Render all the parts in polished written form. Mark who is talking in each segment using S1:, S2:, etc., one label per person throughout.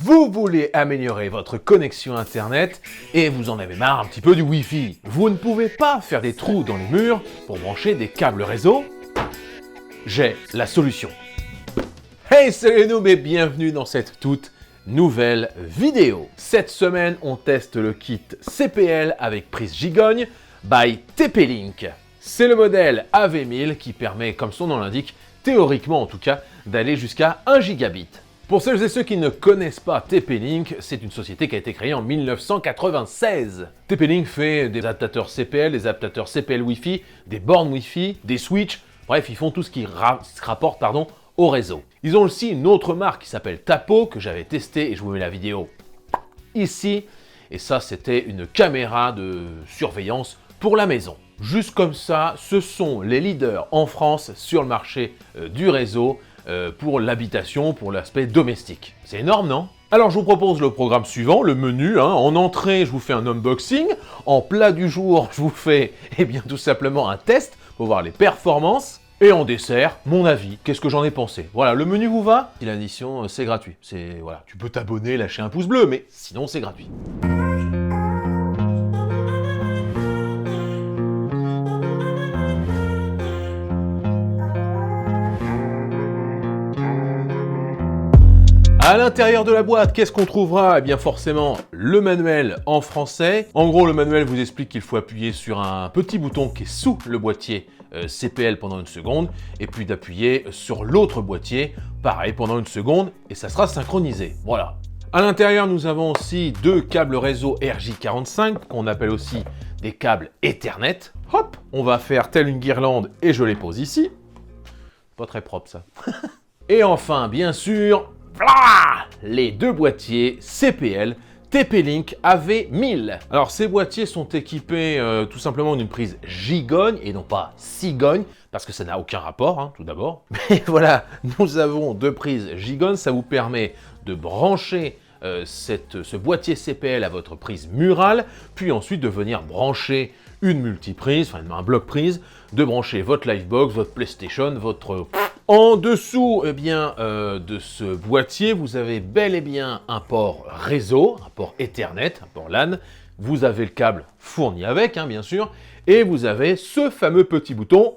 S1: Vous voulez améliorer votre connexion Internet et vous en avez marre un petit peu du Wi-Fi. Vous ne pouvez pas faire des trous dans les murs pour brancher des câbles réseau? J'ai la solution. Hey, salut nous, et bienvenue dans cette toute nouvelle vidéo. Cette semaine, on teste le kit CPL avec prise Gigogne by TP-Link. C'est le modèle AV1000 qui permet, comme son nom l'indique, théoriquement en tout cas, d'aller jusqu'à 1 gigabit. Pour celles et ceux qui ne connaissent pas TP-Link, c'est une société qui a été créée en 1996. TP-Link fait des adaptateurs CPL, des adaptateurs CPL Wi-Fi, des bornes Wi-Fi, des switches, bref, ils font tout ce qui se rapporte au réseau. Ils ont aussi une autre marque qui s'appelle Tapo, que j'avais testé et je vous mets la vidéo ici. Et ça, c'était une caméra de surveillance pour la maison. Juste comme ça, ce sont les leaders en France sur le marché du réseau pour l'habitation, pour l'aspect domestique. C'est énorme, non? Alors je vous propose le programme suivant, le menu. En entrée, je vous fais un unboxing. En plat du jour, je vous fais tout simplement un test pour voir les performances. Et en dessert, mon avis, qu'est-ce que j'en ai pensé. Voilà, le menu vous va? Si l'addition, c'est gratuit. Voilà, tu peux t'abonner, lâcher un pouce bleu, mais sinon c'est gratuit. À l'intérieur de la boîte, qu'est-ce qu'on trouvera? Eh bien forcément, le manuel en français. En gros, le manuel vous explique qu'il faut appuyer sur un petit bouton qui est sous le boîtier CPL pendant une seconde, et puis d'appuyer sur l'autre boîtier, pareil, pendant une seconde, et ça sera synchronisé. Voilà. À l'intérieur, nous avons aussi deux câbles réseau RJ45, qu'on appelle aussi des câbles Ethernet. Hop, on va faire telle une guirlande, et je les pose ici. Pas très propre, ça. Et enfin, bien sûr, les deux boîtiers CPL TP-Link AV1000. Alors ces boîtiers sont équipés tout simplement d'une prise Gigogne et non pas Cigogne, parce que ça n'a aucun rapport, tout d'abord. Mais voilà, nous avons deux prises Gigogne, ça vous permet de brancher ce boîtier CPL à votre prise murale, puis ensuite de venir brancher une multiprise, enfin un bloc prise, de brancher votre Livebox, votre PlayStation, votre... En dessous de ce boîtier, vous avez bel et bien un port réseau, un port Ethernet, un port LAN. Vous avez le câble fourni avec, bien sûr, et vous avez ce fameux petit bouton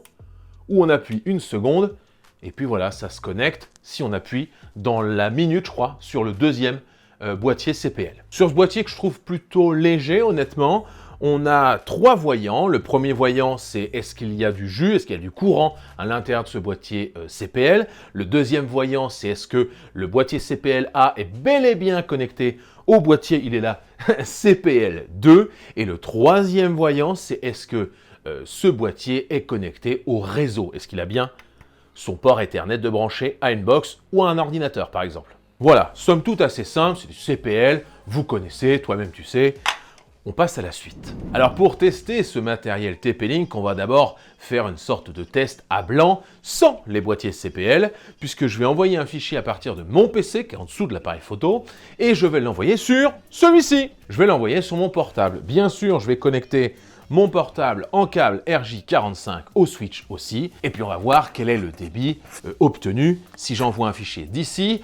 S1: où on appuie une seconde, et puis voilà, ça se connecte si on appuie dans la minute, je crois, sur le deuxième boîtier CPL. Sur ce boîtier que je trouve plutôt léger, honnêtement, on a trois voyants. Le premier voyant, c'est est-ce qu'il y a du jus, est-ce qu'il y a du courant à l'intérieur de ce boîtier CPL. Le deuxième voyant, c'est est-ce que le boîtier CPL-A est bel et bien connecté au boîtier, il est là, CPL2. Et le troisième voyant, c'est est-ce que ce boîtier est connecté au réseau. Est-ce qu'il a bien son port Ethernet de brancher à une box ou à un ordinateur, par exemple. Voilà, somme toute assez simple, c'est du CPL, vous connaissez, toi-même tu sais. On passe à la suite. Alors pour tester ce matériel TP-Link, on va d'abord faire une sorte de test à blanc sans les boîtiers CPL, puisque je vais envoyer un fichier à partir de mon PC qui est en dessous de l'appareil photo, et je vais l'envoyer sur celui-ci. Je vais l'envoyer sur mon portable. Bien sûr, je vais connecter mon portable en câble RJ45 au switch aussi, et puis on va voir quel est le débit obtenu si j'envoie un fichier d'ici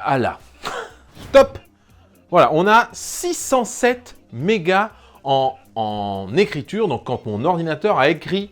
S1: à là. Stop! Voilà, on a 607 mégas en écriture, donc quand mon ordinateur a écrit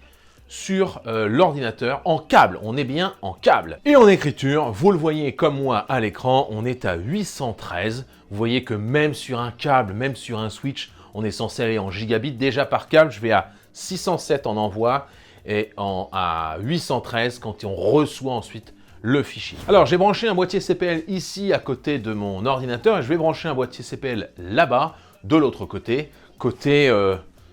S1: sur l'ordinateur en câble, on est bien en câble. Et en écriture, vous le voyez comme moi à l'écran, on est à 813. Vous voyez que même sur un câble, même sur un switch, on est censé aller en gigabit. Déjà par câble, je vais à 607 en envoi et à 813 quand on reçoit ensuite le fichier. Alors j'ai branché un boîtier CPL ici à côté de mon ordinateur et je vais brancher un boîtier CPL là-bas, de l'autre côté,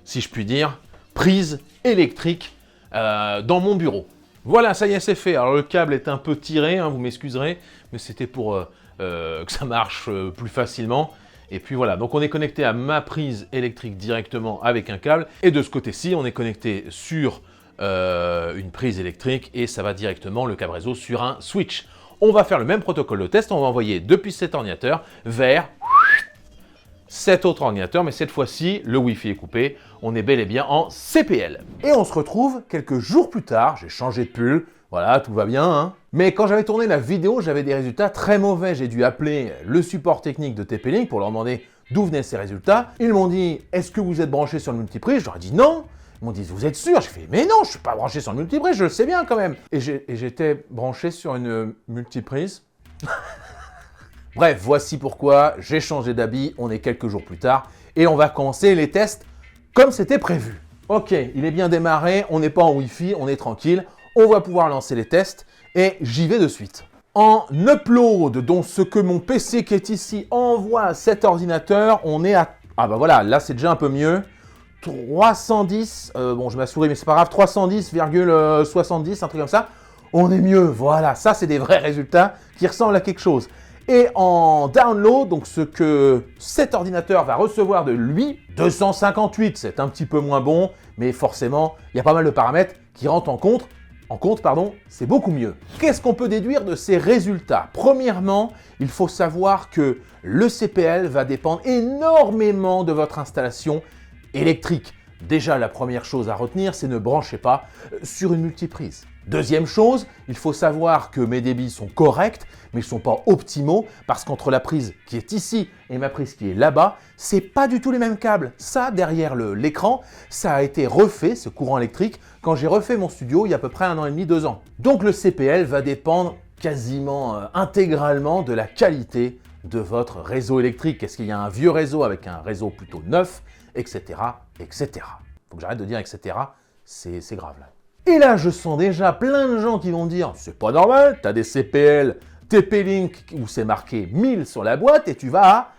S1: si je puis dire, prise électrique dans mon bureau. Voilà, ça y est, c'est fait. Alors le câble est un peu tiré, vous m'excuserez, mais c'était pour que ça marche plus facilement. Et puis voilà, donc on est connecté à ma prise électrique directement avec un câble. Et de ce côté-ci, on est connecté sur une prise électrique et ça va directement, le câble réseau, sur un switch. On va faire le même protocole de test, on va envoyer depuis cet ordinateur vers cet autre ordinateur, mais cette fois-ci, le Wi-Fi est coupé, on est bel et bien en CPL. Et on se retrouve quelques jours plus tard, j'ai changé de pull, Voilà, tout va bien, hein. Mais quand j'avais tourné la vidéo, j'avais des résultats très mauvais. J'ai dû appeler le support technique de TP-Link pour leur demander d'où venaient ces résultats. Ils m'ont dit, est-ce que vous êtes branché sur le multiprise? Je leur ai dit non. Ils m'ont dit, vous êtes sûr? J'ai fait, mais non, je ne suis pas branché sur le multiprise, je le sais bien quand même. Et j'étais branché sur une multiprise. Bref, voici pourquoi j'ai changé d'habit, on est quelques jours plus tard, et on va commencer les tests comme c'était prévu. Ok, il est bien démarré, on n'est pas en Wi-Fi, on est tranquille, on va pouvoir lancer les tests, et j'y vais de suite. En upload, donc ce que mon PC qui est ici envoie à cet ordinateur, on est à... Ah bah voilà, là c'est déjà un peu mieux. 310, bon je m'assouris mais c'est pas grave, 310,70, un truc comme ça. On est mieux, voilà, ça c'est des vrais résultats qui ressemblent à quelque chose. Et en download, donc ce que cet ordinateur va recevoir de lui, 258, c'est un petit peu moins bon, mais forcément, il y a pas mal de paramètres qui rentrent en compte, c'est beaucoup mieux. Qu'est-ce qu'on peut déduire de ces résultats? Premièrement, il faut savoir que le CPL va dépendre énormément de votre installation électrique. Déjà, la première chose à retenir, c'est ne branchez pas sur une multiprise. Deuxième chose, il faut savoir que mes débits sont corrects, mais ils ne sont pas optimaux, parce qu'entre la prise qui est ici et ma prise qui est là-bas, c'est pas du tout les mêmes câbles. Ça, derrière l'écran, ça a été refait, ce courant électrique, quand j'ai refait mon studio il y a à peu près 1 an et demi, 2 ans. Donc le CPL va dépendre quasiment intégralement de la qualité de votre réseau électrique. Est-ce qu'il y a un vieux réseau avec un réseau plutôt neuf, etc., etc. Faut que j'arrête de dire etc., c'est grave là. Et là, je sens déjà plein de gens qui vont dire « C'est pas normal, t'as des CPL TP-Link où c'est marqué 1000 sur la boîte et tu vas à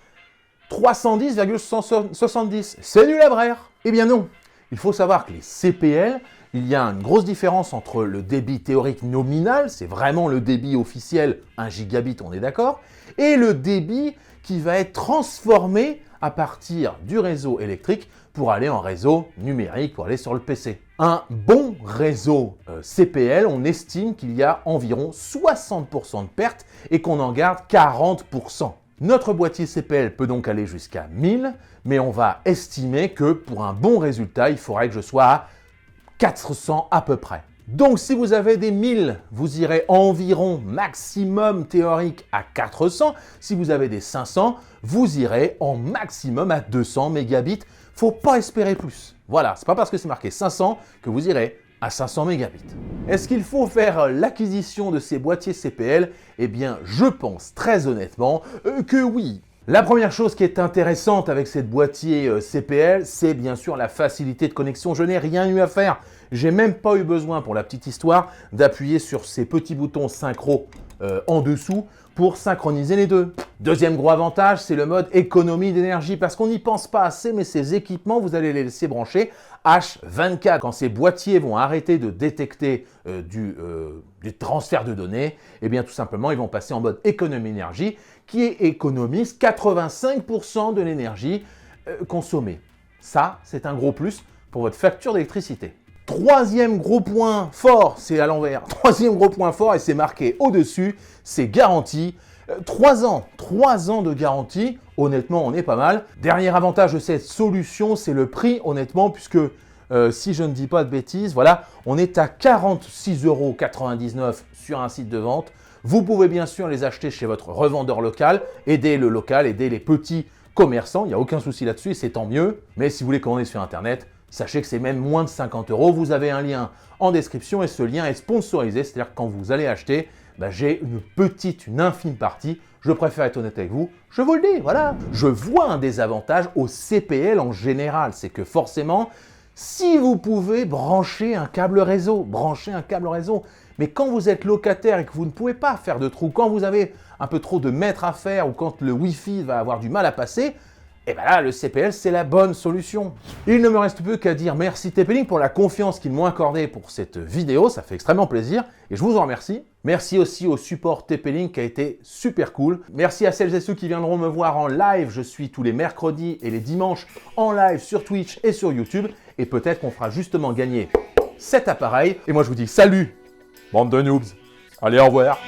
S1: 310,70. C'est nul à braire !» Eh bien non, il faut savoir que les CPL, il y a une grosse différence entre le débit théorique nominal, c'est vraiment le débit officiel, 1 gigabit, on est d'accord, et le débit qui va être transformé à partir du réseau électrique pour aller en réseau numérique, pour aller sur le PC. Un bon réseau CPL, on estime qu'il y a environ 60% de pertes et qu'on en garde 40%. Notre boîtier CPL peut donc aller jusqu'à 1000, mais on va estimer que pour un bon résultat, il faudrait que je sois à 400 à peu près. Donc si vous avez des 1000, vous irez environ maximum théorique à 400. Si vous avez des 500, vous irez en maximum à 200 mégabits. Faut pas espérer plus. Voilà, c'est pas parce que c'est marqué 500 que vous irez à 500 mégabits. Est-ce qu'il faut faire l'acquisition de ces boîtiers CPL? Eh bien, je pense très honnêtement que oui. La première chose qui est intéressante avec ces boîtiers CPL, c'est bien sûr la facilité de connexion. Je n'ai rien eu à faire. J'ai même pas eu besoin, pour la petite histoire, d'appuyer sur ces petits boutons synchro en dessous pour synchroniser les deux. Deuxième gros avantage, c'est le mode économie d'énergie, parce qu'on n'y pense pas assez, mais ces équipements, vous allez les laisser brancher H24. Quand ces boîtiers vont arrêter de détecter du transfert de données, eh bien tout simplement, ils vont passer en mode économie d'énergie, qui économise 85% de l'énergie consommée. Ça, c'est un gros plus pour votre facture d'électricité. Troisième gros point fort, c'est à l'envers. Troisième gros point fort, et c'est marqué au-dessus, c'est garantie. 3 ans de garantie, honnêtement, on est pas mal. Dernier avantage de cette solution, c'est le prix, honnêtement, puisque si je ne dis pas de bêtises, voilà, on est à 46,99 € sur un site de vente. Vous pouvez bien sûr les acheter chez votre revendeur local, aider le local, aider les petits commerçants, il n'y a aucun souci là-dessus, c'est tant mieux. Mais si vous voulez commander sur Internet, sachez que c'est même moins de 50 €. Vous avez un lien en description et ce lien est sponsorisé, c'est-à-dire que quand vous allez acheter, j'ai une infime partie. Je préfère être honnête avec vous, je vous le dis, voilà. Je vois un désavantage au CPL en général, c'est que forcément, si vous pouvez brancher un câble réseau, mais quand vous êtes locataire et que vous ne pouvez pas faire de trou, quand vous avez un peu trop de mètres à faire ou quand le Wi-Fi va avoir du mal à passer, et bien là, le CPL, c'est la bonne solution. Il ne me reste plus qu'à dire merci TP-Link pour la confiance qu'ils m'ont accordée pour cette vidéo. Ça fait extrêmement plaisir et je vous en remercie. Merci aussi au support TP-Link qui a été super cool. Merci à celles et ceux qui viendront me voir en live. Je suis tous les mercredis et les dimanches en live sur Twitch et sur YouTube. Et peut-être qu'on fera justement gagner cet appareil. Et moi, je vous dis salut, bande de noobs. Allez, au revoir.